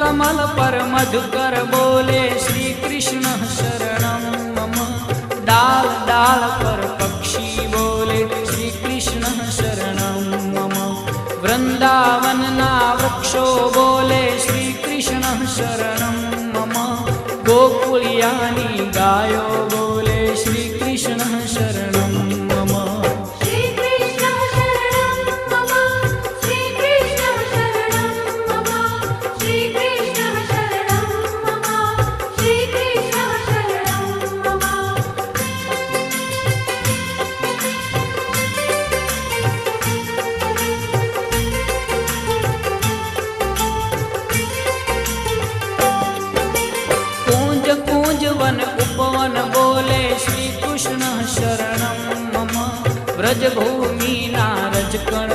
कमल पर मधुकर बोले श्री कृष्ण शरणं मम। डाल डाल पर पक्षी बोले श्री कृष्ण शरणं मम। वृंदावन ना वृक्षो बोले श्री कृष्ण शरणं मम। गोकुलियानी गायो बोले श्री कृष्ण शरणं मम। श्री कृष्ण शरणं मम। श्री कृष्ण शरणं मम। श्री कृष्ण शरणं मम। श्री कृष्ण शरणं मम। कूंज कूंज वन उपवन बोले श्री कृष्ण शरणं मम। व्रज भूमि नारज कण